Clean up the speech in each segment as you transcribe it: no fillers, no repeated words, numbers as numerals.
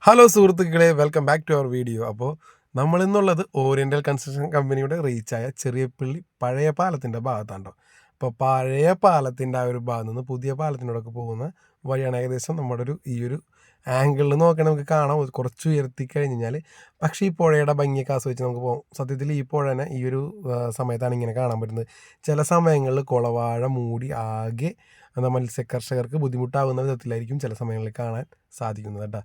Hello സുഹൃത്തുക്കളെ, welcome back to our video. അപ്പോൾ നമ്മളിന്നുള്ളത് ഓറിയൻ്റൽ കൺസ്ട്രക്ഷൻ കമ്പനിയുടെ റീച്ചായ ചെറിയപ്പള്ളി പഴയ പാലത്തിൻ്റെ ഭാഗത്താണ് കേട്ടോ. അപ്പോൾ പഴയ പാലത്തിൻ്റെ ആ ഒരു ഭാഗത്ത് നിന്ന് പുതിയ പാലത്തിനോടൊക്കെ പോകുന്ന വഴിയാണ്. ഏകദേശം നമ്മുടെ ഈ ഒരു ആംഗിളിൽ നോക്കണമെങ്കിൽ നമുക്ക് കാണാം, കുറച്ച് ഉയർത്തി കഴിഞ്ഞാൽ. പക്ഷേ ഈ പുഴയുടെ ഭംഗിയൊക്കെ ആസ്വദിച്ച് നമുക്ക് പോകും. സത്യത്തിൽ ഈ പുഴനെ ഈ ഒരു സമയത്താണ് ഇങ്ങനെ കാണാൻ പറ്റുന്നത്. ചില സമയങ്ങളിൽ കുളവാഴ മൂടി ആകെ മത്സ്യകർഷകർക്ക് ബുദ്ധിമുട്ടാകുന്ന വിധത്തിലായിരിക്കും ചില സമയങ്ങളിൽ കാണാൻ സാധിക്കുന്നത് കേട്ടോ.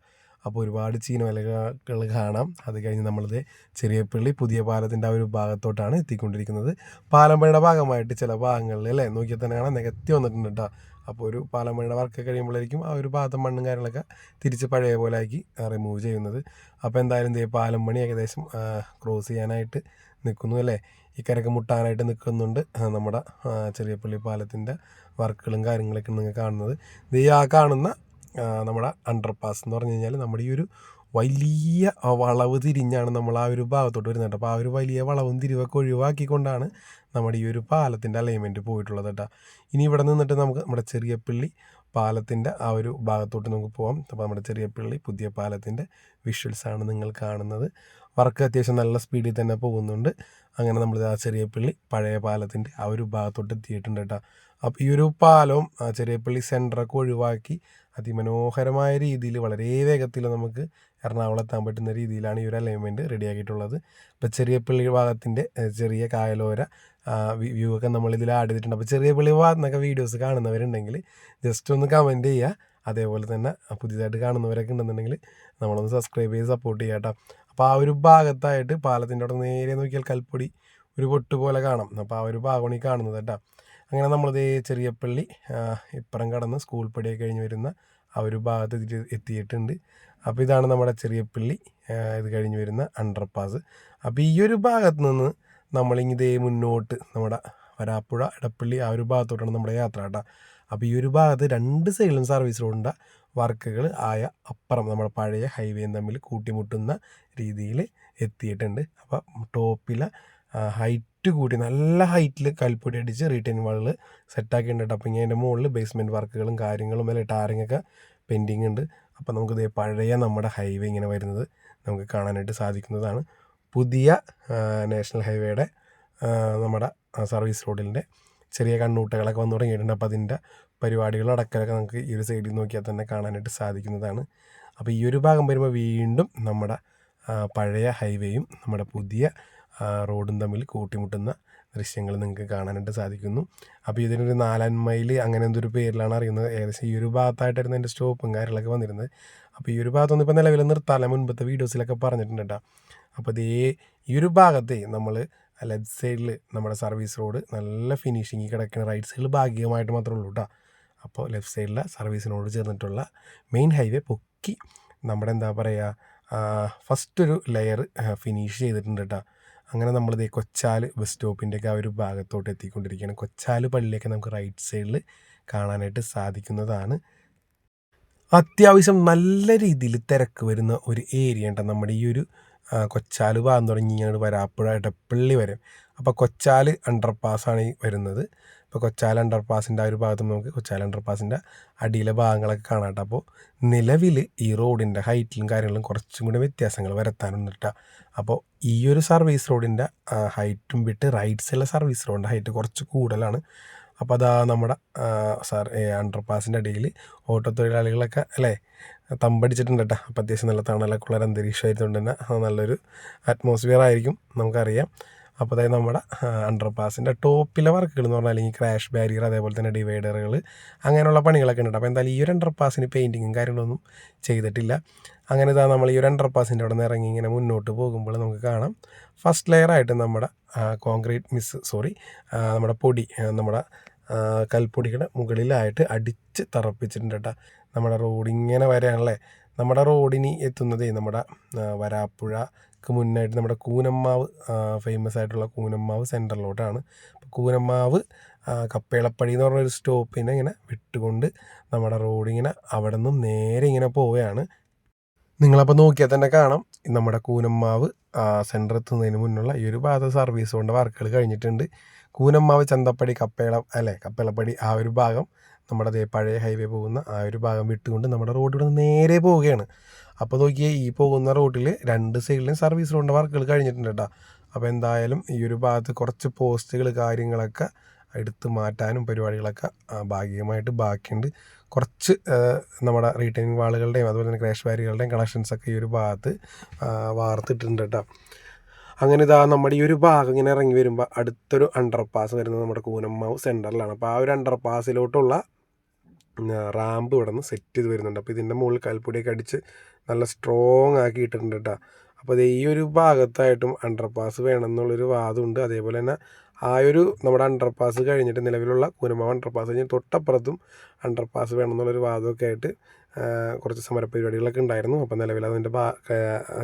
അപ്പോൾ ഒരുപാട് ചീനവലകൾ കാണാം. അത് കഴിഞ്ഞ് നമ്മളിത് ചെറിയപ്പള്ളി പുതിയ പാലത്തിൻ്റെ ആ ഒരു ഭാഗത്തോട്ടാണ് എത്തിക്കൊണ്ടിരിക്കുന്നത്. പാലം പണിയുടെ ഭാഗമായിട്ട് ചില ഭാഗങ്ങളിൽ അല്ലേ നോക്കിയാൽ തന്നെ കാണാൻ നികത്തി വന്നിട്ടുണ്ട് കേട്ടോ. അപ്പോൾ ഒരു പാലം പണിയുടെ വർക്ക് കഴിയുമ്പോഴായിരിക്കും ആ ഒരു ഭാഗത്തെ മണ്ണും കാര്യങ്ങളൊക്കെ തിരിച്ച് പഴയ പോലെ ആക്കി റിമൂവ് ചെയ്യുന്നത്. അപ്പോൾ എന്തായാലും പാലം പണി ഏകദേശം ക്രോസ് ചെയ്യാനായിട്ട് നിൽക്കുന്നു അല്ലേ. ഇക്കരക്ക് മുട്ടാനായിട്ട് നിൽക്കുന്നുണ്ട്. നമ്മുടെ ചെറിയപ്പള്ളി പാലത്തിൻ്റെ വർക്കുകളും കാര്യങ്ങളൊക്കെ നിങ്ങൾ കാണുന്നത് ആ കാണുന്ന നമ്മുടെ അണ്ടർപാസ് എന്ന് പറഞ്ഞു കഴിഞ്ഞാൽ നമ്മുടെ ഈ ഒരു വലിയ വളവ് തിരിഞ്ഞാണ് നമ്മൾ ആ ഒരു ഭാഗത്തോട്ട് വരുന്നത്. അപ്പോൾ ആ ഒരു വലിയ വളവും തിരിവൊക്കെ ഒഴിവാക്കിക്കൊണ്ടാണ് നമ്മുടെ ഈ ഒരു പാലത്തിൻ്റെ അലൈൻമെൻറ്റ് പോയിട്ടുള്ളത് കേട്ടോ. ഇനി ഇവിടെ നിന്നിട്ട് നമുക്ക് നമ്മുടെ ചെറിയപ്പള്ളി പാലത്തിൻ്റെ ആ ഒരു ഭാഗത്തോട്ട് നമുക്ക് പോകാം. അപ്പോൾ നമ്മുടെ ചെറിയപ്പള്ളി പുതിയ പാലത്തിൻ്റെ വിഷ്വൽസാണ് നിങ്ങൾ കാണുന്നത്. വർക്ക് അത്യാവശ്യം നല്ല സ്പീഡിൽ തന്നെ പോകുന്നുണ്ട്. അങ്ങനെ നമ്മൾ ആ ചെറിയപ്പള്ളി പഴയ പാലത്തിൻ്റെ ആ ഒരു ഭാഗത്തോട്ട് എത്തിയിട്ടുണ്ട് കേട്ടോ. അപ്പോൾ ഈ ഒരു പാലവും ചെറിയപ്പള്ളി സെൻറ്ററൊക്കെ ഒഴിവാക്കി അതിമനോഹരമായ രീതിയിൽ വളരെ വേഗത്തിൽ നമുക്ക് എറണാകുളം എത്താൻ പറ്റുന്ന രീതിയിലാണ് ഈ ഒരു അലൈൻമെൻറ്റ് റെഡിയാക്കിയിട്ടുള്ളത്. ഇപ്പോൾ ചെറിയപ്പള്ളി ഭാഗത്തിൻ്റെ ചെറിയ കായലോര വ്യൂ ഒക്കെ നമ്മളിതിൽ ആഡ് ചെയ്തിട്ടുണ്ട്. അപ്പോൾ ചെറിയപ്പള്ളി ഭാഗത്ത് നിന്നൊക്കെ വീഡിയോസ് കാണുന്നവരുണ്ടെങ്കിൽ ജസ്റ്റ് ഒന്ന് കമൻറ്റ് ചെയ്യുക. അതേപോലെ തന്നെ പുതിയതായിട്ട് കാണുന്നവരൊക്കെ ഉണ്ടെന്നുണ്ടെങ്കിൽ നമ്മളൊന്ന് സബ്സ്ക്രൈബ് ചെയ്ത് സപ്പോർട്ട് ചെയ്യുക കേട്ടോ. അപ്പോൾ ആ ഒരു ഭാഗത്തായിട്ട് പാലത്തിൻ്റെ അവിടെ നേരെ നോക്കിയാൽ കൽപ്പൊടി ഒരു പൊട്ട് പോലെ കാണാം. അപ്പോൾ ആ ഒരു ഭാഗമാണ് ഈ കാണുന്നത് കേട്ടോ. അങ്ങനെ നമ്മളിത് ചെറിയപ്പള്ളി ഇപ്പുറം കടന്ന് സ്കൂൾ പടിയൊക്കെ കഴിഞ്ഞ് വരുന്ന ആ ഒരു ഭാഗത്ത് എത്തിയിട്ടുണ്ട്. അപ്പോൾ ഇതാണ് നമ്മുടെ ചെറിയപ്പള്ളി ഇത് കഴിഞ്ഞ് വരുന്ന അണ്ടർപാസ്. അപ്പോൾ ഈ ഒരു ഭാഗത്ത് നിന്ന് നമ്മളിങ്ങനെ മുന്നോട്ട് നമ്മുടെ വരാപ്പുഴ ഇടപ്പള്ളി ആ ഒരു ഭാഗത്തോട്ടാണ് നമ്മുടെ യാത്ര കേട്ടോ. അപ്പോൾ ഈ ഒരു ഭാഗത്ത് രണ്ട് സൈഡിലും സർവീസ് റോഡിൻ്റെ വർക്കുകൾ ആയ അപ്പുറം നമ്മുടെ പഴയ ഹൈവേയും തമ്മിൽ കൂട്ടിമുട്ടുന്ന രീതിയിൽ എത്തിയിട്ടുണ്ട്. അപ്പോൾ ടോപ്പിലെ ഹൈറ്റ് കൂട്ടി നല്ല ഹൈറ്റിൽ കൽപ്പൊടി അടിച്ച് റീറ്റെയിൻ വാളുകൾ സെറ്റാക്കിയിട്ടുണ്ട്. അപ്പോൾ ഇങ്ങനെ അതിൻ്റെ മുകളിൽ ബേസ്മെൻറ്റ് വർക്കുകളും കാര്യങ്ങളും അല്ലെ ടാറിങ്ങൊക്കെ പെൻഡിങ് ഉണ്ട്. അപ്പോൾ നമുക്ക് പഴയ നമ്മുടെ ഹൈവേ ഇങ്ങനെ വരുന്നത് നമുക്ക് കാണാനായിട്ട് സാധിക്കുന്നതാണ്. പുതിയ നാഷണൽ ഹൈവേയുടെ നമ്മുടെ സർവീസ് റോഡിൻ്റെ ചെറിയ കണ്ണൂട്ടകളൊക്കെ വന്നു തുടങ്ങിയിട്ടുണ്ട്. അപ്പോൾ അതിൻ്റെ പരിപാടികളടക്കലൊക്കെ നമുക്ക് ഈ ഒരു സൈഡിൽ നോക്കിയാൽ തന്നെ കാണാനായിട്ട് സാധിക്കുന്നതാണ്. അപ്പോൾ ഈ ഒരു ഭാഗം വരുമ്പോൾ വീണ്ടും നമ്മുടെ പഴയ ഹൈവേയും നമ്മുടെ പുതിയ റോഡും തമ്മിൽ കൂട്ടിമുട്ടുന്ന ദൃശ്യങ്ങൾ നിങ്ങൾക്ക് കാണാനായിട്ട് സാധിക്കുന്നു. അപ്പോൾ ഇതിനൊരു 4 മൈൽ അങ്ങനെ എന്തൊരു പേരിലാണ് അറിയുന്നത്. ഏകദേശം ഈ ഒരു ഭാഗത്തായിട്ടായിരുന്നു എൻ്റെ സ്റ്റോപ്പും കാര്യങ്ങളൊക്കെ വന്നിരുന്നത്. അപ്പോൾ ഈ ഒരു ഭാഗത്തൊന്നും ഇപ്പോൾ നിലവിൽ നിർത്താതെ മുൻപത്തെ വീഡിയോസിലൊക്കെ പറഞ്ഞിട്ടുണ്ട് കേട്ടോ. അപ്പോൾ ഈ ഒരു ഭാഗത്തെ നമ്മൾ ലെഫ്റ്റ് സൈഡിൽ നമ്മുടെ സർവീസ് റോഡ് നല്ല ഫിനിഷിങ് കിടക്കുന്ന, റൈറ്റ് സൈഡിൽ ഭാഗികമായിട്ട് മാത്രമേ ഉള്ളൂ കേട്ടോ. അപ്പോൾ ലെഫ്റ്റ് സൈഡിലെ സർവീസിനോട് ചേർന്നിട്ടുള്ള മെയിൻ ഹൈവേ പൊക്കി നമ്മുടെ എന്താ പറയുക ഫസ്റ്റ് ഒരു ലെയർ ഫിനിഷ് ചെയ്തിട്ടുണ്ട് കേട്ടോ. അങ്ങനെ നമ്മളിത് കൊച്ചാൽ ബസ് സ്റ്റോപ്പിൻ്റെയൊക്കെ ആ ഒരു ഭാഗത്തോട്ട് എത്തിക്കൊണ്ടിരിക്കുകയാണ്. കൊച്ചാൽ പള്ളിയൊക്കെ നമുക്ക് റൈറ്റ് സൈഡിൽ കാണാനായിട്ട് സാധിക്കുന്നതാണ്. അത്യാവശ്യം നല്ല രീതിയിൽ തിരക്ക് വരുന്ന ഒരു ഏരിയ ഉണ്ട് നമ്മുടെ ഈ ഒരു കൊച്ചാൽ ഭാഗം തുടങ്ങി ഇങ്ങനെ വരാപ്പുഴ ഇടപ്പള്ളി വരെ. അപ്പോൾ കൊച്ചാൽ അണ്ടർപാസ്സാണ് ഈ വരുന്നത്. ഇപ്പോൾ കൊച്ചാൽ അണ്ടർപാസിൻ്റെ ആ ഒരു ഭാഗത്ത് നമുക്ക് കൊച്ചാൽ അണ്ടർപാസിൻ്റെ അടിയിലെ ഭാഗങ്ങളൊക്കെ കാണാം കേട്ടോ. അപ്പോൾ നിലവിൽ ഈ റോഡിൻ്റെ ഹൈറ്റിലും കാര്യങ്ങളും കുറച്ചും കൂടി വ്യത്യാസങ്ങൾ വരുത്താനുണ്ട് കേട്ടോ. അപ്പോൾ ഈ ഒരു സർവീസ് റോഡിൻ്റെ ഹൈറ്റും വിട്ട് റൈറ്റ് സൈഡിലെ സർവീസ് റോഡിൻ്റെ ഹൈറ്റ് കുറച്ച് കൂടുതലാണ്. അപ്പോൾ അതാ നമ്മുടെ അണ്ടർപാസിൻ്റെ അടിയിൽ ഓട്ടോ തൊഴിലാളികളൊക്കെ അല്ലേ തമ്പടിച്ചിട്ടുണ്ട് കേട്ടോ. അപ്പോൾ അത്യാവശ്യം നല്ല തണലൊക്കെ ഉള്ളൊരു അന്തരീക്ഷമായതുകൊണ്ട് തന്നെ നല്ലൊരു അറ്റ്മോസ്ഫിയർ ആയിരിക്കും നമുക്കറിയാം. അപ്പോൾ അതായത് നമ്മുടെ അണ്ടർപാസിൻ്റെ ടോപ്പിലെ വർക്കുകൾ എന്ന് പറഞ്ഞാൽ അല്ലെങ്കിൽ ക്രാഷ് ബാരിയർ അതേപോലെ തന്നെ ഡിവൈഡറുകൾ അങ്ങനെയുള്ള പണികളൊക്കെ ഉണ്ട്. അപ്പോൾ എന്തായാലും ഈ ഒരു അണ്ടർപാസിന് പെയിൻറ്റിങ്ങും കാര്യങ്ങളൊന്നും ചെയ്തിട്ടില്ല. അങ്ങനെ ഇതാ നമ്മൾ ഈ ഒരു അണ്ടർപാസിൻ്റെ അവിടെ നിന്ന് ഇറങ്ങി ഇങ്ങനെ മുന്നോട്ട് പോകുമ്പോൾ നമുക്ക് കാണാം ഫസ്റ്റ് ലെയറായിട്ട് നമ്മുടെ നമ്മുടെ പൊടി നമ്മുടെ കൽപ്പൊടിയുടെ മുകളിലായിട്ട് അടിച്ച് തറപ്പിച്ചിട്ടുണ്ട് കേട്ടോ. നമ്മുടെ റോഡിങ്ങനെ വരാനല്ലേ, നമ്മുടെ റോഡിന് എത്തുന്നത് നമ്മുടെ വരാപ്പുഴക്ക് മുന്നായിട്ട് നമ്മുടെ കൂനമ്മാവ് ഫേമസ് ആയിട്ടുള്ള കൂനമ്മാവ് സെൻറ്ററിലോട്ടാണ്. അപ്പോൾ കൂനമ്മാവ് കപ്പേളപ്പടി എന്ന് പറഞ്ഞൊരു സ്റ്റോപ്പിനെ ഇങ്ങനെ വിട്ടുകൊണ്ട് നമ്മുടെ റോഡിങ്ങനെ അവിടെ നിന്നും നേരെ ഇങ്ങനെ പോവുകയാണ്. നിങ്ങളപ്പോൾ നോക്കിയാൽ തന്നെ കാണാം നമ്മുടെ കൂനമ്മാവ് സെൻറ്റർ എത്തുന്നതിന് മുന്നുള്ള ഈ ഒരു ഭാഗത്ത് സർവീസ് കൊണ്ട് വർക്കുകൾ കഴിഞ്ഞിട്ടുണ്ട്. കൂനമ്മാവ് ചന്തപ്പടി കപ്പേളപ്പടി ആ ഒരു ഭാഗം നമ്മുടെ പഴയ ഹൈവേ പോകുന്ന ആ ഒരു ഭാഗം വിട്ടുകൊണ്ട് നമ്മുടെ റോഡിൽ നിന്ന് നേരെ പോവുകയാണ്. അപ്പോൾ നോക്കിയാൽ ഈ പോകുന്ന റൂട്ടിൽ 2 സൈഡിലും സർവീസ് റോഡിൻ്റെ വർക്കുകൾ കഴിഞ്ഞിട്ടുണ്ട് കേട്ടോ. അപ്പോൾ എന്തായാലും ഈ ഒരു ഭാഗത്ത് കുറച്ച് പോസ്റ്റുകൾ കാര്യങ്ങളൊക്കെ എടുത്ത് മാറ്റാനും പരിപാടികളൊക്കെ ഭാഗികമായിട്ട് ബാക്കിയുണ്ട്. കുറച്ച് നമ്മുടെ റീറ്റെയിനിങ് വാളുകളുടെയും അതുപോലെ തന്നെ ക്രാഷ് ബാരിയറുകളുടെയും കണക്ഷൻസൊക്കെ ഈ ഒരു ഭാഗത്ത് വാർത്തിട്ടുണ്ട് കേട്ടോ. അങ്ങനെ ഇതാ നമ്മുടെ ഈ ഒരു ഭാഗം ഇങ്ങനെ ഇറങ്ങി വരുമ്പോൾ അടുത്തൊരു അണ്ടർ പാസ് വരുന്നത് നമ്മുടെ കൂനമ്മാവ് സെൻറ്ററിലാണ്. അപ്പോൾ ആ ഒരു അണ്ടർ പാസിലോട്ടുള്ള റാമ്പ് ഇവിടെ നിന്ന് സെറ്റ് ചെയ്ത് വരുന്നുണ്ട്. അപ്പോൾ ഇതിൻ്റെ മുകളിൽ കൽപ്പൊടിയൊക്കെ അടിച്ച് നല്ല സ്ട്രോങ് ആക്കി ഇട്ടിട്ടുണ്ട് കേട്ടോ. അപ്പോൾ അത് ഈ ഒരു ഭാഗത്തായിട്ടും അണ്ടർ പാസ് വേണം എന്നുള്ളൊരു വാദമുണ്ട്. അതേപോലെ തന്നെ ആ ഒരു നമ്മുടെ അണ്ടർ പാസ് കഴിഞ്ഞിട്ട് നിലവിലുള്ള കൂനമ്മാവ് അണ്ടർ പാസ് കഴിഞ്ഞ് തൊട്ടപ്പുറത്തും അണ്ടർ പാസ് വേണം എന്നുള്ളൊരു വാദമൊക്കെ ആയിട്ട് കുറച്ച് സമരപരിപാടികളൊക്കെ ഉണ്ടായിരുന്നു. അപ്പോൾ നിലവിൽ അതിൻ്റെ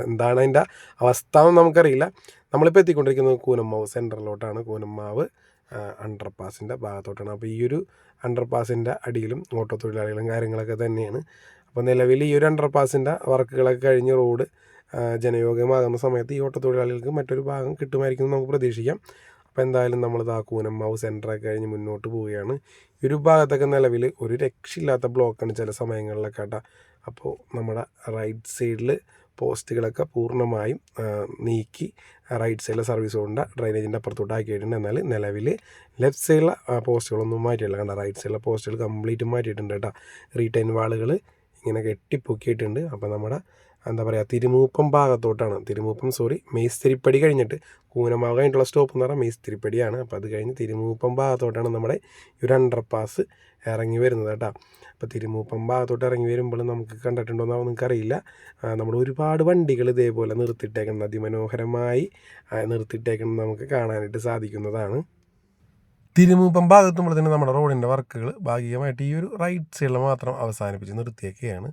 എന്താണ് അതിൻ്റെ അവസ്ഥ എന്ന് നമുക്കറിയില്ല. നമ്മളിപ്പോൾ എത്തിക്കൊണ്ടിരിക്കുന്നത് കൂനമ്മാവ് സെൻറ്ററിലോട്ടാണ്. കൂനമ്മാവ് അണ്ടർ പാസിൻ്റെ ഭാഗത്തോട്ടാണ്. അപ്പോൾ ഈ ഒരു അണ്ടർ പാസിൻ്റെ അടിയിലും ഓട്ടോ തൊഴിലാളികളും കാര്യങ്ങളൊക്കെ തന്നെയാണ്. അപ്പോൾ നിലവിൽ ഈ ഒരു അണ്ടർ പാസിൻ്റെ വർക്കുകളൊക്കെ കഴിഞ്ഞ് റോഡ് ജനയോഗ്യമാകുന്ന സമയത്ത് ഈ ഓട്ടോ തൊഴിലാളികൾക്ക് മറ്റൊരു ഭാഗം കിട്ടുമായിരിക്കും നമുക്ക് പ്രതീക്ഷിക്കാം. അപ്പോൾ എന്തായാലും നമ്മൾ കൂനമ്മാവ് സെൻറ്ററൊക്കെ കഴിഞ്ഞ് മുന്നോട്ട് പോവുകയാണ്. ഈ ഒരു ഭാഗത്തൊക്കെ നിലവിൽ ഒരു രക്ഷയില്ലാത്ത ബ്ലോക്കാണ് ചില സമയങ്ങളിലൊക്കെ കേട്ടോ. അപ്പോൾ നമ്മുടെ റൈറ്റ് സൈഡിൽ പോസ്റ്റുകളൊക്കെ പൂർണ്ണമായും നീക്കി റൈറ്റ് സൈഡിലെ സർവീസ് റോഡിൻ്റെ ഡ്രൈനേജിൻ്റെ അപ്പുറത്തോട്ട് ആക്കിയിട്ടുണ്ട്. എന്നാൽ നിലവിൽ ലെഫ്റ്റ് സൈഡിലെ പോസ്റ്റുകളൊന്നും മാറ്റിയില്ല. കണ്ട റൈറ്റ് സൈഡിലെ പോസ്റ്റുകൾ കംപ്ലീറ്റ് മാറ്റിയിട്ടുണ്ട് കേട്ടോ. റീറ്റെയിൻ വാളുകൾ ഇങ്ങനെ കെട്ടിപ്പൊക്കിയിട്ടുണ്ട്. അപ്പോൾ നമ്മുടെ എന്താ പറയുക തിരുമൂപ്പം ഭാഗത്തോട്ടാണ് മേസ്തിരിപ്പടി കഴിഞ്ഞിട്ട് കൂനമാവ് കഴിഞ്ഞിട്ടുള്ള സ്റ്റോപ്പ് എന്ന് പറഞ്ഞാൽ മേസ്തിരിപ്പടിയാണ്. അപ്പോൾ അത് കഴിഞ്ഞ് തിരുമൂപ്പം ഭാഗത്തോട്ടാണ് നമ്മുടെ ഈ ഒരു അണ്ടർ പാസ് ഇറങ്ങി വരുന്നത് കേട്ടോ. അപ്പോൾ തിരുമൂപ്പം ഭാഗത്തോട്ട് ഇറങ്ങി വരുമ്പോൾ നമുക്ക് കണ്ടിട്ടുണ്ടോയെന്ന് നിങ്ങൾക്കറിയില്ല, നമ്മൾ ഒരുപാട് വണ്ടികൾ ഇതേപോലെ നിർത്തിയിട്ടേക്കുന്നത് അതിമനോഹരമായി നിർത്തിയിട്ടേക്കുന്നത് നമുക്ക് കാണാനായിട്ട് സാധിക്കുന്നതാണ്. തിരുമൂപ്പം ഭാഗത്തുമ്പോൾ തന്നെ നമ്മുടെ റോഡിൻ്റെ വർക്കുകൾ ഭാഗികമായിട്ട് ഈ ഒരു റൈറ്റ് സൈഡിൽ മാത്രം അവസാനിപ്പിച്ച് നിർത്തിയൊക്കെയാണ്.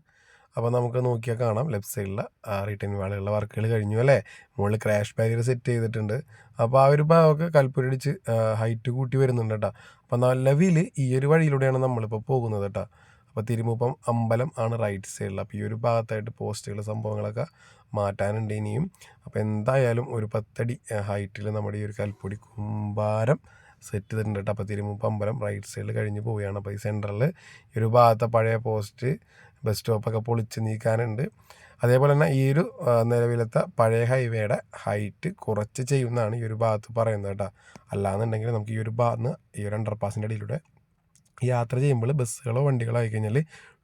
അപ്പോൾ നമുക്ക് നോക്കിയാൽ കാണാം ലെഫ്റ്റ് സൈഡിലെ റിട്ടേൺ വാളുകളുടെ വർക്കുകൾ കഴിഞ്ഞു അല്ലേ. മുകളിൽ ക്രാഷ് ബാരിയർ സെറ്റ് ചെയ്തിട്ടുണ്ട്. അപ്പോൾ ആ ഒരു ഭാഗമൊക്കെ കൽപ്പുരടിച്ച് ഹൈറ്റ് കൂട്ടി വരുന്നുണ്ട് കേട്ടോ. അപ്പോൾ നിലവിൽ ഈ ഒരു വഴിയിലൂടെയാണ് നമ്മളിപ്പോൾ പോകുന്നത് കേട്ടോ. അപ്പോൾ തിരുമുപ്പം അമ്പലം ആണ് റൈറ്റ് സൈഡിൽ. അപ്പോൾ ഈ ഒരു ഭാഗത്തായിട്ട് പോസ്റ്റുകൾ സംഭവങ്ങളൊക്കെ മാറ്റാനുണ്ട് ഇനിയും. അപ്പോൾ എന്തായാലും ഒരു 10 അടി ഹൈറ്റിൽ നമ്മുടെ ഈ ഒരു കൽപ്പൊടി കുമ്പാരം സെറ്റ് ചെയ്തിട്ടുണ്ട് കേട്ടോ. അപ്പോൾ തിരുമുപ്പം അമ്പലം റൈറ്റ് സൈഡിൽ കഴിഞ്ഞ് പോവുകയാണ്. അപ്പോൾ ഈ സെൻറ്ററിൽ ഈ ഒരു ഭാഗത്തെ പഴയ പോസ്റ്റ് ബസ് സ്റ്റോപ്പൊക്കെ പൊളിച്ച് നീക്കാനുണ്ട്. അതേപോലെ തന്നെ ഈ ഒരു നിലവിലത്തെ പഴയ ഹൈവേയുടെ ഹൈറ്റ് കുറച്ച് ചെയ്യുന്നതാണ് ഈ ഒരു ഭാഗത്ത് പറയുന്നത് കേട്ടോ. അല്ലാന്നുണ്ടെങ്കിൽ നമുക്ക് ഈ ഒരു ഭാഗത്ത് ഈ ഒരു അണ്ടർ പാസിൻ്റെ അടിയിലൂടെ യാത്ര ചെയ്യുമ്പോൾ ബസ്സുകളോ വണ്ടികളോ ആയിക്കഴിഞ്ഞാൽ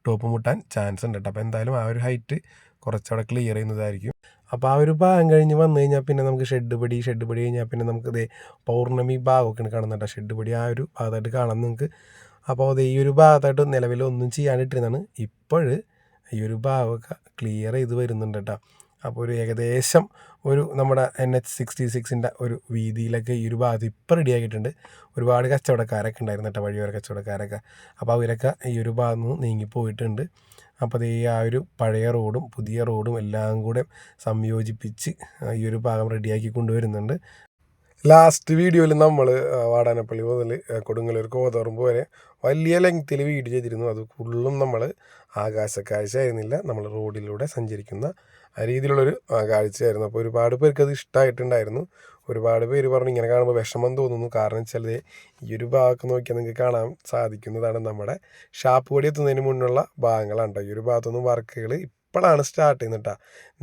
ടോപ്പ് മുട്ടാൻ ചാൻസ് ഉണ്ട് കേട്ടോ. അപ്പോൾ എന്തായാലും ആ ഒരു ഹൈറ്റ് കുറച്ചവിടെ ക്ലിയർ ചെയ്യുന്നതായിരിക്കും. അപ്പോൾ ആ ഒരു ഭാഗം കഴിഞ്ഞ് വന്നു കഴിഞ്ഞാൽ പിന്നെ നമുക്ക് ഷെഡ് പടി കഴിഞ്ഞാൽ പിന്നെ നമുക്ക് പൗർണമി ഭാഗമൊക്കെയാണ് കാണുന്നത് കേട്ടോ. ഷെഡ് പടി ആ ഒരു ഭാഗത്തായിട്ട് കാണാൻ നിങ്ങൾക്ക്. അപ്പോൾ അത് ഈ ഒരു ഭാഗത്തായിട്ട് നിലവിൽ ഒന്നും ചെയ്യാനിട്ടിരുന്നതാണ്. ഇപ്പോൾ ഈ ഒരു ഭാഗമൊക്കെ ക്ലിയർ ചെയ്ത് വരുന്നുണ്ട് കേട്ടോ. അപ്പോൾ ഒരു ഏകദേശം ഒരു നമ്മുടെ NH66 ഒരു വീതിയിലൊക്കെ ഈ ഒരു ഭാഗത്ത് ഇപ്പോൾ റെഡിയാക്കിയിട്ടുണ്ട്. ഒരുപാട് കച്ചവടക്കാരൊക്കെ ഉണ്ടായിരുന്നു കേട്ടോ, വഴിയോര കച്ചവടക്കാരൊക്കെ. അപ്പോൾ അവരൊക്കെ ഈ ഒരു ഭാഗത്ത് നിന്ന് നീങ്ങിപ്പോയിട്ടുണ്ട്. അപ്പോൾ ഈ ആ ഒരു പഴയ റോഡും പുതിയ റോഡും എല്ലാം കൂടെ സംയോജിപ്പിച്ച് ഈ ഒരു ഭാഗം റെഡിയാക്കി കൊണ്ടുവരുന്നുണ്ട്. ലാസ്റ്റ് വീഡിയോയിൽ നമ്മൾ വാടാനപ്പള്ളി മുതൽ കൊടുങ്ങല്ലൂർ കോതറമ്പ് വരെ വലിയ ലെങ്ത്തിൽ വീഡിയോ ചെയ്തിരുന്നു. അത് ഫുള്ളും നമ്മൾ ആകാശക്കാഴ്ച ആയിരുന്നില്ല, നമ്മൾ റോഡിലൂടെ സഞ്ചരിക്കുന്ന രീതിയിലുള്ളൊരു കാഴ്ചയായിരുന്നു. അപ്പോൾ ഒരുപാട് പേർക്ക് അത് ഇഷ്ടമായിട്ടുണ്ടായിരുന്നു. ഒരുപാട് പേര് പറഞ്ഞു ഇങ്ങനെ കാണുമ്പോൾ വിഷമം തോന്നുന്നു. കാരണം വെച്ചാൽ ഈ ഒരു ഭാഗമൊക്കെ നോക്കിയാൽ നിങ്ങൾക്ക് കാണാൻ സാധിക്കുന്നതാണ് നമ്മുടെ ഷാപ്പ് പടി എത്തുന്നതിന് മുന്നുള്ള ഭാഗങ്ങളാണ് കേട്ടോ. ഈ ഒരു ഭാഗത്തൊന്നും വർക്കുകൾ ഇപ്പോഴാണ് സ്റ്റാർട്ട് ചെയ്യുന്നത് കേട്ടോ.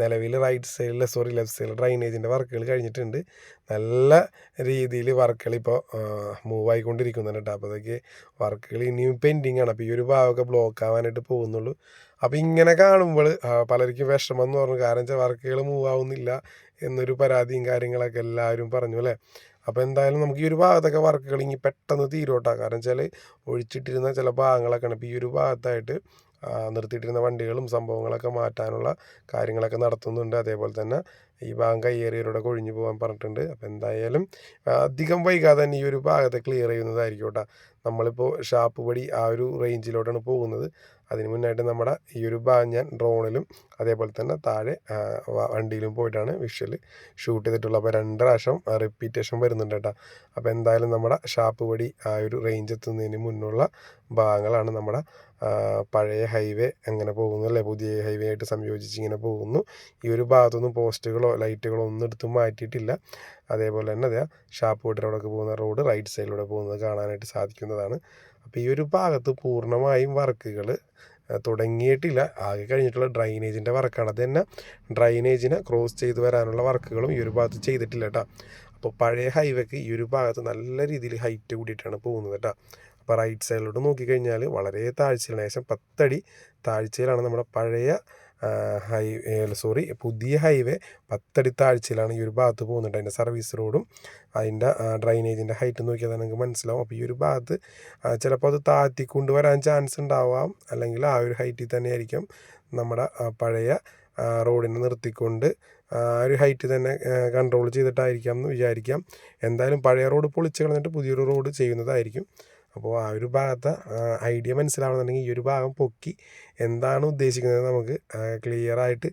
നിലവിൽ ലെഫ്റ്റ് സൈഡിൽ ഡ്രൈനേജിൻ്റെ വർക്കുകൾ കഴിഞ്ഞിട്ടുണ്ട്. നല്ല രീതിയിൽ വർക്കുകൾ ഇപ്പോൾ മൂവ് ആയിക്കൊണ്ടിരിക്കുന്നുണ്ട് കേട്ടോ. അപ്പോൾ അതൊക്കെ വർക്കുകൾ ഇനിയും പെൻഡിങ് ആണ്. അപ്പോൾ ഈ ഒരു ഭാഗമൊക്കെ ബ്ലോക്ക് ആവാനായിട്ട് പോകുന്നുള്ളൂ. അപ്പോൾ ഇങ്ങനെ കാണുമ്പോൾ പലർക്കും വിഷമം എന്ന് പറഞ്ഞു. കാരണം വെച്ചാൽ വർക്കുകൾ മൂവ് ആവുന്നില്ല എന്നൊരു പരാതിയും കാര്യങ്ങളൊക്കെ എല്ലാവരും പറഞ്ഞു അല്ലേ. അപ്പോൾ എന്തായാലും നമുക്ക് ഈ ഒരു ഭാഗത്തൊക്കെ വർക്കുകൾ ഇനി പെട്ടെന്ന് തീരോട്ടാ. കാരണം വെച്ചാൽ ഒഴിച്ചിട്ടിരുന്ന ചില ഭാഗങ്ങളൊക്കെയാണ്. ഇപ്പോൾ ഈ ഒരു ഭാഗത്തായിട്ട് നിർത്തിയിട്ടിരുന്ന വണ്ടികളും സംഭവങ്ങളൊക്കെ മാറ്റാനുള്ള കാര്യങ്ങളൊക്കെ നടത്തുന്നുണ്ട്. അതേപോലെ തന്നെ ഈ ഭാഗം കയ്യേറിയവരോടെ കൊഴിഞ്ഞു പോകാൻ പറഞ്ഞിട്ടുണ്ട്. അപ്പോൾ എന്തായാലും അധികം വൈകാതെ തന്നെ ഈ ഒരു ഭാഗത്തെ ക്ലിയർ ചെയ്യുന്നതായിരിക്കും കേട്ടോ. നമ്മളിപ്പോൾ ഷാപ്പ് പടി ആ ഒരു റേഞ്ചിലോട്ടാണ് പോകുന്നത്. അതിന് മുന്നായിട്ട് നമ്മുടെ ഈ ഒരു ഭാഗം ഞാൻ ഡ്രോണിലും അതേപോലെ തന്നെ താഴെ വണ്ടിയിലും പോയിട്ടാണ് വിഷ്വൽ ഷൂട്ട് ചെയ്തിട്ടുള്ളത്. അപ്പോൾ 2 പ്രാവശ്യം റിപ്പീറ്റേഷൻ വരുന്നുണ്ട് കേട്ടോ. അപ്പോൾ എന്തായാലും നമ്മുടെ ഷാപ്പ് പടി ആ ഒരു റേഞ്ച് എത്തുന്നതിന് മുന്നുള്ള ഭാഗങ്ങളാണ് നമ്മുടെ പഴയ ഹൈവേ അങ്ങനെ പോകുന്നു അല്ലേ. പുതിയ ഹൈവേ ആയിട്ട് സംയോജിച്ച് ഇങ്ങനെ പോകുന്നു. ഈ ഒരു ഭാഗത്തൊന്നും പോസ്റ്റുകളോ ലൈറ്റുകളോ ഒന്നും എടുത്ത് മാറ്റിയിട്ടില്ല. അതേപോലെ തന്നെ അതെ ഷാപ്പ് പടിയിലൂടെ പോകുന്ന റോഡ് റൈറ്റ് സൈഡിലൂടെ പോകുന്നത് കാണാനായിട്ട് സാധിക്കുന്നതാണ്. അപ്പോൾ ഈ ഒരു ഭാഗത്ത് പൂർണ്ണമായും വർക്കുകൾ തുടങ്ങിയിട്ടില്ല. ആകെ കഴിഞ്ഞിട്ടുള്ള ഡ്രൈനേജിൻ്റെ വർക്കാണ്. അത് തന്നെ ഡ്രൈനേജിനെ ക്രോസ് ചെയ്ത് വരാനുള്ള വർക്കുകളും ഈ ഒരു ഭാഗത്ത് ചെയ്തിട്ടില്ല കേട്ടോ. അപ്പോൾ പഴയ ഹൈവേക്ക് ഈ ഒരു ഭാഗത്ത് നല്ല രീതിയിൽ ഹൈറ്റ് കൂടിയിട്ടാണ് പോകുന്നത് കേട്ടോ. അപ്പോൾ റൈറ്റ് സൈഡിലോട്ട് നോക്കിക്കഴിഞ്ഞാൽ വളരെ താഴ്ചയിലാണ്, ഏകദേശം 10 അടി താഴ്ചയിലാണ് നമ്മുടെ പഴയ പുതിയ ഹൈവേ 10 അടി താഴ്ചയിലാണ് ഈ ഒരു ഭാഗത്ത് പോകുന്നുണ്ട്. അതിൻ്റെ സർവീസ് റോഡും അതിൻ്റെ ഡ്രൈനേജിൻ്റെ ഹൈറ്റ് നോക്കിയാൽ തന്നെ നിങ്ങൾക്ക് മനസ്സിലാവും. അപ്പോൾ ഈ ഒരു ഭാഗത്ത് ചിലപ്പോൾ അത് താഴ്ത്തിക്കൊണ്ട് വരാൻ ചാൻസ് ഉണ്ടാവാം, അല്ലെങ്കിൽ ആ ഒരു ഹൈറ്റിൽ തന്നെ ആയിരിക്കും നമ്മുടെ പഴയ റോഡിനെ നിർത്തിക്കൊണ്ട് ഒരു ഹൈറ്റ് തന്നെ കൺട്രോൾ ചെയ്തിട്ടായിരിക്കാം എന്ന് വിചാരിക്കാം. എന്തായാലും പഴയ റോഡ് പൊളിച്ച് കളഞ്ഞിട്ട് പുതിയൊരു റോഡ് ചെയ്യുന്നതായിരിക്കും. അപ്പോൾ ആ ഒരു ഭാഗത്തെ ഐഡിയ മനസ്സിലാവണമെന്നുണ്ടെങ്കിൽ ഈ ഒരു ഭാഗം പൊക്കി എന്താണ് ഉദ്ദേശിക്കുന്നത് നമുക്ക് ക്ലിയറായിട്ട്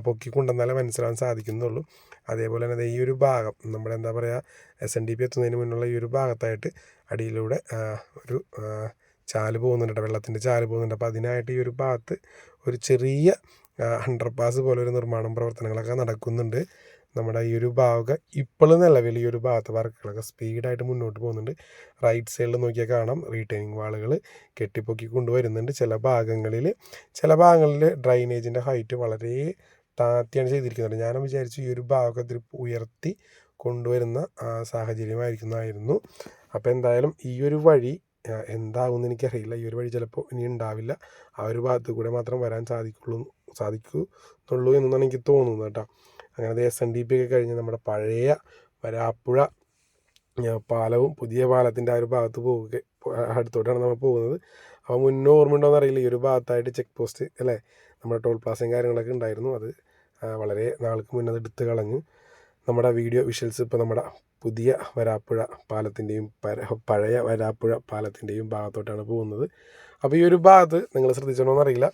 പൊക്കി കൊണ്ടുവന്നാലേ മനസ്സിലാവാൻ സാധിക്കുന്നുള്ളൂ. അതേപോലെ തന്നെ ഈ ഒരു ഭാഗം നമ്മുടെ എന്താ പറയുക, SNDP എത്തുന്നതിന് മുന്നുള്ള ഈ ഒരു ഭാഗത്തായിട്ട് അടിയിലൂടെ ഒരു ചാല് പോകുന്നുണ്ട്, വെള്ളത്തിൻ്റെ ചാല് പോകുന്നുണ്ട്. അപ്പോൾ അതിനായിട്ട് ഈ ഒരു ഭാഗത്ത് ഒരു ചെറിയ അണ്ടർപാസ് പോലെ ഒരു നിർമ്മാണം പ്രവർത്തനങ്ങളൊക്കെ നടക്കുന്നുണ്ട്. നമ്മുടെ ഈ ഒരു ഭാഗം ഇപ്പോൾ നിലവിൽ ഈ ഒരു ഭാഗത്ത് വർക്കുകളൊക്കെ സ്പീഡായിട്ട് മുന്നോട്ട് പോകുന്നുണ്ട്. റൈറ്റ് സൈഡിൽ നോക്കിയാൽ കാണാം റീറ്റെയിനിങ് വാളുകൾ കെട്ടിപ്പൊക്കി കൊണ്ടുവരുന്നുണ്ട്. ചില ഭാഗങ്ങളിൽ ഡ്രൈനേജിൻ്റെ ഹൈറ്റ് വളരെ താഴ്ത്തിയാണ് ചെയ്തിരിക്കുന്നത്. ഞാൻ വിചാരിച്ചു ഈ ഒരു ഭാഗത്തിൽ ഉയർത്തി കൊണ്ടുവരുന്ന സാഹചര്യമായിരിക്കുന്നതായിരുന്നു. അപ്പോൾ എന്തായാലും ഈ ഒരു വഴി എന്താകുമെന്ന് എനിക്കറിയില്ല. ഈ ഒരു വഴി ചിലപ്പോൾ ഇനി ഉണ്ടാവില്ല, ആ ഒരു ഭാഗത്ത് കൂടെ മാത്രം വരാൻ സാധിക്കുന്നുള്ളൂ എന്നാണ് എനിക്ക് തോന്നുന്നത് കേട്ടോ. അങ്ങനെ SNDP ഒക്കെ കഴിഞ്ഞ് നമ്മുടെ പഴയ വരാപ്പുഴ പാലവും പുതിയ പാലത്തിൻ്റെ ആ ഒരു ഭാഗത്ത് അടുത്തോട്ടാണ് നമ്മൾ പോകുന്നത്. അപ്പോൾ മുന്നേ ഓർമ്മയുണ്ടോയെന്ന് അറിയില്ല, ഈ ഒരു ഭാഗത്തായിട്ട് ചെക്ക് പോസ്റ്റ് അല്ലേ, നമ്മുടെ ടോൾ പ്ലാസയും കാര്യങ്ങളൊക്കെ ഉണ്ടായിരുന്നു. അത് വളരെ നാൾക്ക് മുന്നേ അത് എടുത്ത് കളഞ്ഞു. നമ്മുടെ വീഡിയോ വിഷ്വൽസ് ഇപ്പോൾ നമ്മുടെ പുതിയ വരാപ്പുഴ പാലത്തിൻ്റെയും പഴയ വരാപ്പുഴ പാലത്തിൻ്റെയും ഭാഗത്തോട്ടാണ് പോകുന്നത്. അപ്പോൾ ഈ ഒരു ഭാഗത്ത് നിങ്ങൾ ശ്രദ്ധിച്ചോന്നറിയില്ല,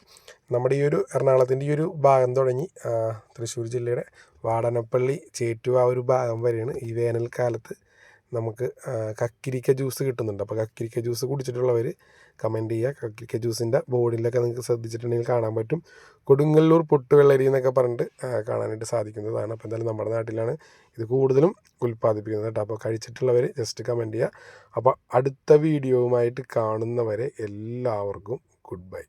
നമ്മുടെ ഈ ഒരു എറണാകുളത്തിൻ്റെ ഈ ഒരു ഭാഗം തുടങ്ങി തൃശ്ശൂർ ജില്ലയുടെ വാടനപ്പള്ളി ചേറ്റുവ ആ ഒരു ഭാഗം വരെയാണ് ഈ വേനൽക്കാലത്ത് നമുക്ക് കക്കിരിക്ക ജ്യൂസ് കിട്ടുന്നുണ്ട്. അപ്പോൾ കക്കിരിക്ക ജ്യൂസ് കുടിച്ചിട്ടുള്ളവർ കമൻറ്റ് ചെയ്യുക. കക്കിരിക്ക ജ്യൂസിൻ്റെ ബോർഡിലൊക്കെ നിങ്ങൾക്ക് ശ്രദ്ധിച്ചിട്ടുണ്ടെങ്കിൽ കാണാൻ പറ്റും. കൊടുങ്ങല്ലൂർ പൊട്ടുവെള്ളരി എന്നൊക്കെ പറഞ്ഞിട്ട് കാണാനായിട്ട് സാധിക്കുന്നതാണ്. അപ്പോൾ എന്തായാലും നമ്മുടെ നാട്ടിലാണ് ഇത് കൂടുതലും ഉൽപ്പാദിപ്പിക്കുന്നത് കേട്ടോ. അപ്പോൾ കഴിച്ചിട്ടുള്ളവർ ജസ്റ്റ് കമൻറ്റ് ചെയ്യുക. അപ്പോൾ അടുത്ത വീഡിയോവുമായിട്ട് കാണുന്നവരെ എല്ലാവർക്കും ഗുഡ് ബൈ.